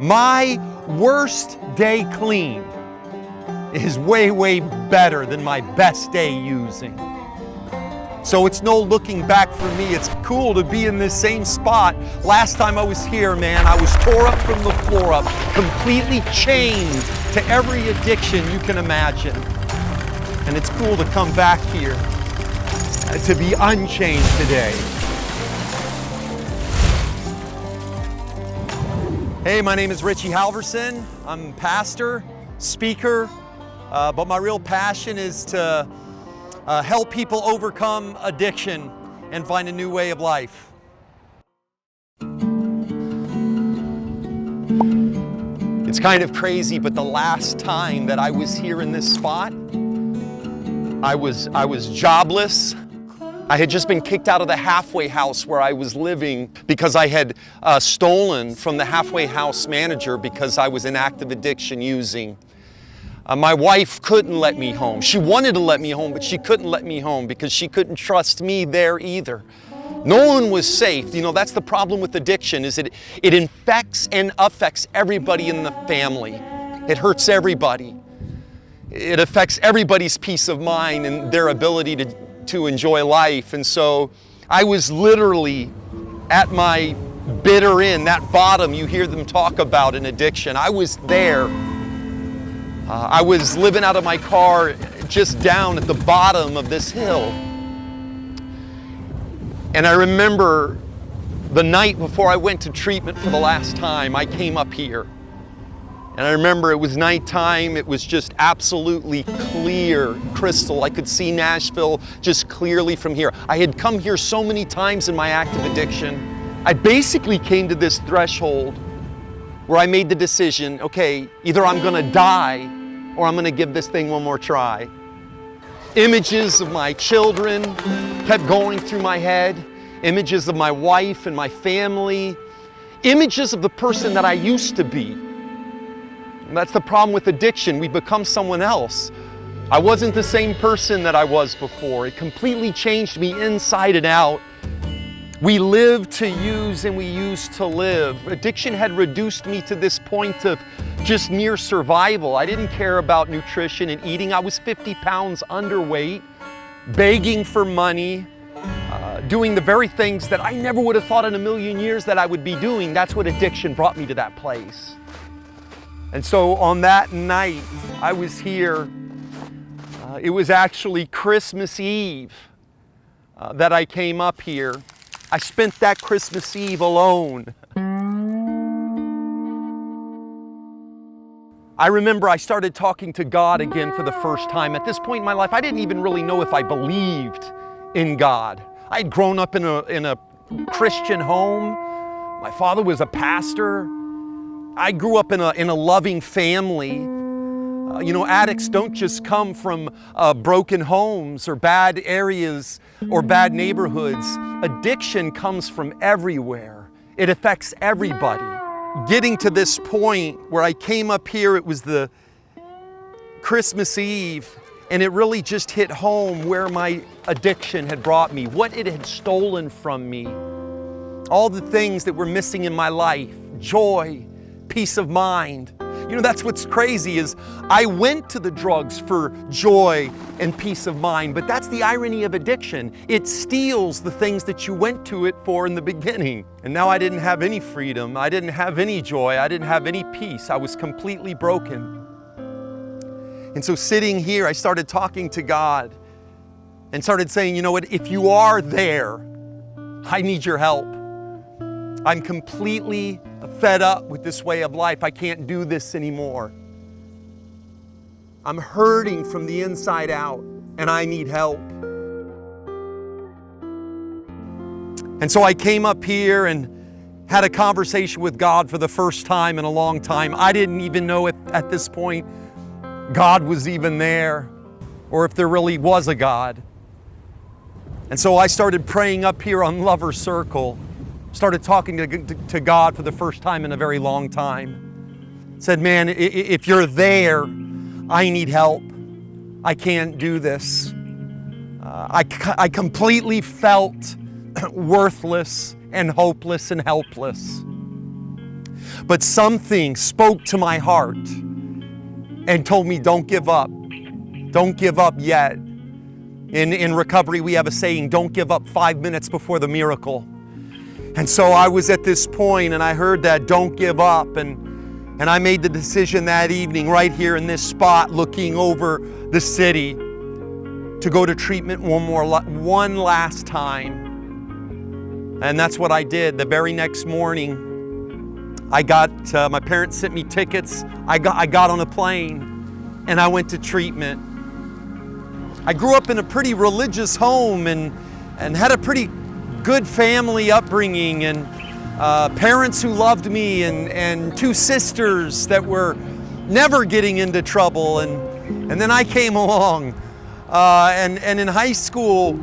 My worst day clean is way, way better than my best day using. So it's no looking back for me. It's cool to be in this same spot. Last time I was here, man, I was tore up from the floor up, completely chained to every addiction you can imagine. And it's cool to come back here, to be unchained today. Hey, my name is Richie. I'm pastor, speaker, but my real passion is to help people overcome addiction and find a new way of life. It's kind of crazy, but the last time that I was here in this spot, I was jobless. I had just been kicked out of the halfway house where I was living because I had stolen from the halfway house manager because I was in active addiction using. My wife couldn't let me home. She wanted to let me home, but she couldn't let me home because she couldn't trust me there either. No one was safe. You know, that's the problem with addiction, is it infects and affects everybody in the family. It hurts everybody. It affects everybody's peace of mind and their ability to enjoy life. And so I was literally at my bitter end, that bottom you hear them talk about in addiction. I was there. I was living out of my car just down at the bottom of this hill. And I remember the night before I went to treatment for the last time, I came up here. And I remember it was nighttime. It was just absolutely clear, crystal. I could see Nashville just clearly from here. I had come here so many times in my active addiction. I basically came to this threshold where I made the decision, okay, either I'm gonna die or I'm gonna give this thing one more try. Images of my children kept going through my head, images of my wife and my family, images of the person that I used to be. And that's the problem with addiction. We become someone else. I wasn't the same person that I was before. It completely changed me inside and out. We live to use and we use to live. Addiction had reduced me to this point of just mere survival. I didn't care about nutrition and eating. I was 50 pounds underweight, begging for money, doing the very things that I never would have thought in a million years that I would be doing. That's what addiction brought me to that place. And so on that night, I was here. It was actually Christmas Eve that I came up here. I spent that Christmas Eve alone. I remember I started talking to God again for the first time. At this point in my life, I didn't even really know if I believed in God. I had grown up in a Christian home. My father was a pastor. I grew up in a loving family. You know, addicts don't just come from broken homes or bad areas or bad neighborhoods. Addiction comes from everywhere. It affects everybody. Getting to this point where I came up here, it was the Christmas Eve, and it really just hit home where my addiction had brought me, what it had stolen from me, all the things that were missing in my life, joy, peace of mind. You know, that's what's crazy is I went to the drugs for joy and peace of mind, but that's the irony of addiction. It steals the things that you went to it for in the beginning. And now I didn't have any freedom. I didn't have any joy. I didn't have any peace. I was completely broken. And so sitting here, I started talking to God and started saying, you know what, if you are there, I need your help. I'm completely fed up with this way of life. I can't do this anymore. I'm hurting from the inside out, and I need help. And so I came up here and had a conversation with God for the first time in a long time. I didn't even know if at this point God was even there, or if there really was a God. And so I started praying up here on Lover Circle. Started talking to God for the first time in a very long time. Said, man, if you're there, I need help. I can't do this. I completely felt worthless and hopeless and helpless. But something spoke to my heart and told me, don't give up. Don't give up yet. In recovery, we have a saying, don't give up 5 minutes before the miracle. And so I was at this point and I heard that, don't give up. And I made the decision that evening right here in this spot, looking over the city, to go to treatment one last time. And that's what I did. The very next morning, I got, my parents sent me tickets. I got on a plane and I went to treatment. I grew up in a pretty religious home and had a pretty good family upbringing, and parents who loved me, and two sisters that were never getting into trouble. And then I came along. And in high school,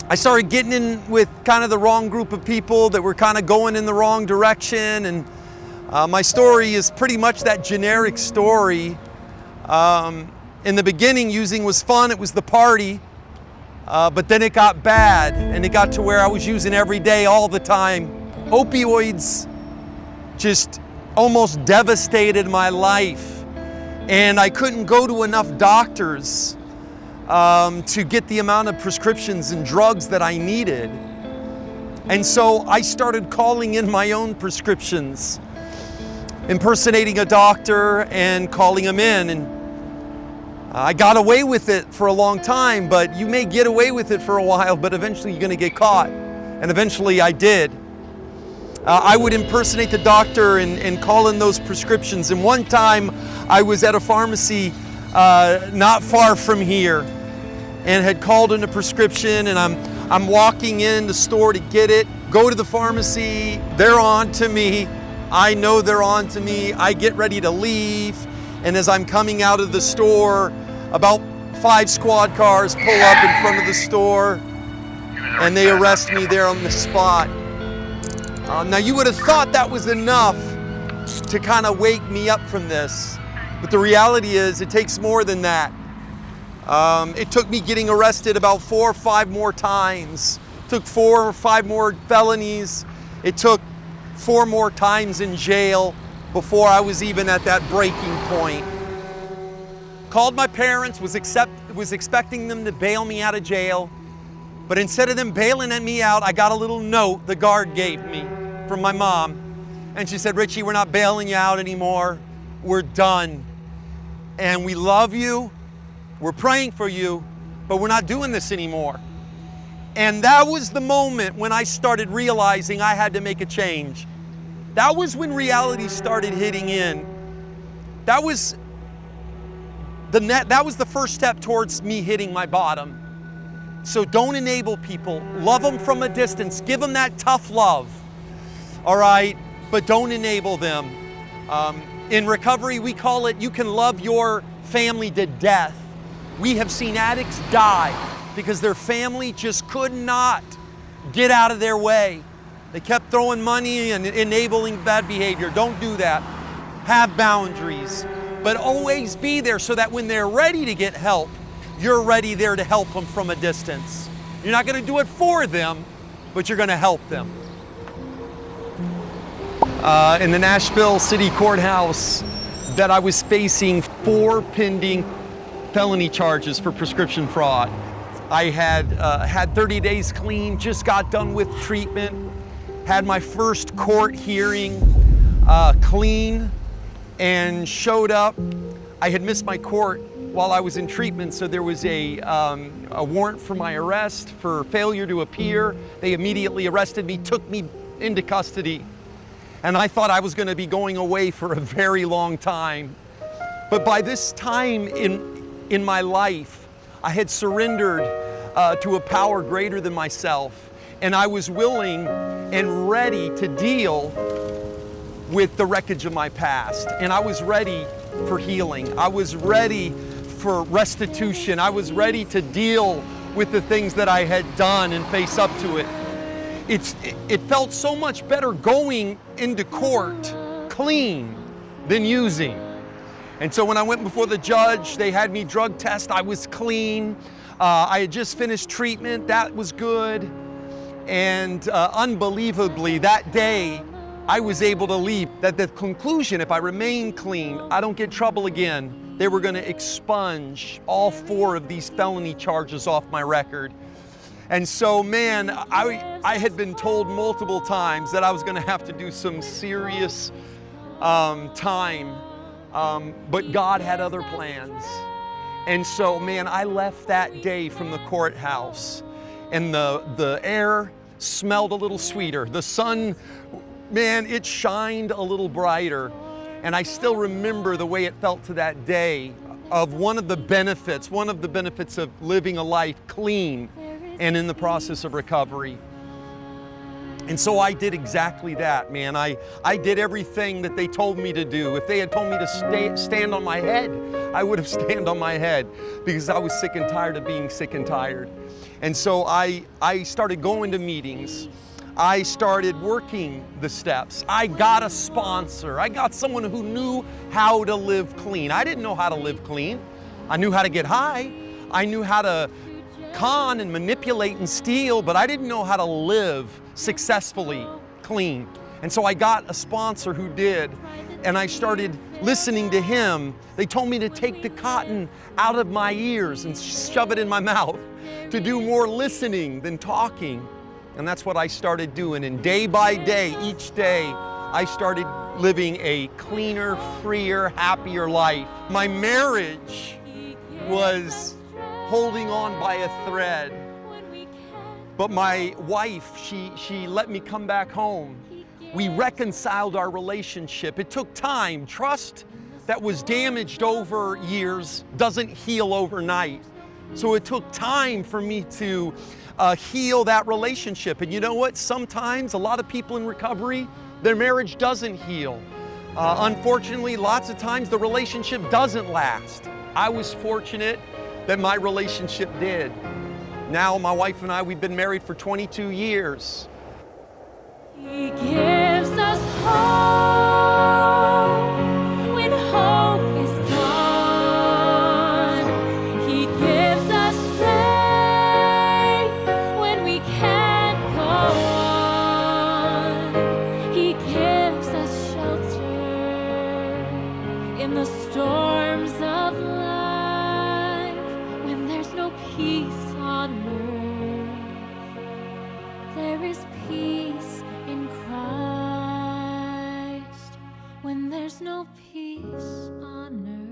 I started getting in with kind of the wrong group of people that were kind of going in the wrong direction. And my story is pretty much that generic story. In the beginning, using was fun. It was the party. But then it got bad, and it got to where I was using every day, all the time. Opioids just almost devastated my life. And I couldn't go to enough doctors to get the amount of prescriptions and drugs that I needed. And so I started calling in my own prescriptions, impersonating a doctor and calling them in. And I got away with it for a long time, but you may get away with it for a while, but eventually you're gonna get caught. And eventually I did. I would impersonate the doctor and call in those prescriptions. And one time I was at a pharmacy not far from here and had called in a prescription, and I'm walking in the store to get it, go to the pharmacy, they're on to me. I know they're on to me. I get ready to leave, and as I'm coming out of the store, about 5 squad cars pull up in front of the store and they arrest me there on the spot. Now you would have thought that was enough to kind of wake me up from this, but the reality is it takes more than that. It took me getting arrested about 4 or 5 more times. It took 4 or 5 more felonies. It took 4 more times in jail before I was even at that breaking point. Called my parents, was expecting them to bail me out of jail, but instead of them bailing me out, I got a little note the guard gave me from my mom, and she said, Richie, we're not bailing you out anymore. We're done. And we love you, we're praying for you, but we're not doing this anymore. And that was the moment when I started realizing I had to make a change. That was when reality started hitting in. That was the first step towards me hitting my bottom. So don't enable people. Love them from a distance. Give them that tough love, all right? But don't enable them. In recovery, we call it, you can love your family to death. We have seen addicts die because their family just could not get out of their way. They kept throwing money and enabling bad behavior. Don't do that. Have boundaries, but always be there so that when they're ready to get help, you're ready there to help them from a distance. You're not going to do it for them, but you're going to help them. In the Nashville City Courthouse, that I was facing 4 pending felony charges for prescription fraud. I had 30 days clean, just got done with treatment, had my first court hearing clean, and showed up. I had missed my court while I was in treatment, so there was a warrant for my arrest for failure to appear. They immediately arrested me, took me into custody, and I thought I was going to be going away for a very long time. But by this time in my life, I had surrendered to a power greater than myself, and I was willing and ready to deal with the wreckage of my past. And I was ready for healing. I was ready for restitution. I was ready to deal with the things that I had done and face up to it. It felt so much better going into court clean than using. And so when I went before the judge, they had me drug test. I was clean. I had just finished treatment. That was good. And unbelievably, that day, I was able to leave. That the conclusion, if I remain clean, I don't get trouble again, they were going to expunge all 4 of these felony charges off my record. And so, man, I had been told multiple times that I was going to have to do some serious time, but God had other plans. And so, man, I left that day from the courthouse, and the air smelled a little sweeter. The sun, man, it shined a little brighter. And I still remember the way it felt to that day of one of the benefits of living a life clean and in the process of recovery. And so I did exactly that, man. I did everything that they told me to do. If they had told me to stand on my head, I would have stand on my head, because I was sick and tired of being sick and tired. And so I started going to meetings. I started working the steps. I got a sponsor. I got someone who knew how to live clean. I didn't know how to live clean. I knew how to get high. I knew how to con and manipulate and steal, but I didn't know how to live successfully clean. And so I got a sponsor who did, and I started listening to him. They told me to take the cotton out of my ears and shove it in my mouth, to do more listening than talking. And that's what I started doing. And day by day, each day, I started living a cleaner, freer, happier life. My marriage was holding on by a thread. But my wife, she let me come back home. We reconciled our relationship. It took time. Trust that was damaged over years doesn't heal overnight. So it took time for me to heal that relationship. And you know what? Sometimes a lot of people in recovery, their marriage doesn't heal. Unfortunately, lots of times the relationship doesn't last. I was fortunate that my relationship did. Now my wife and I, we've been married for 22 years. He gives us hope when hope is gone. He gives us strength when we can't go on. He gives us shelter in the storms of life when there's no peace on earth. There is peace in Christ when there's no peace on earth.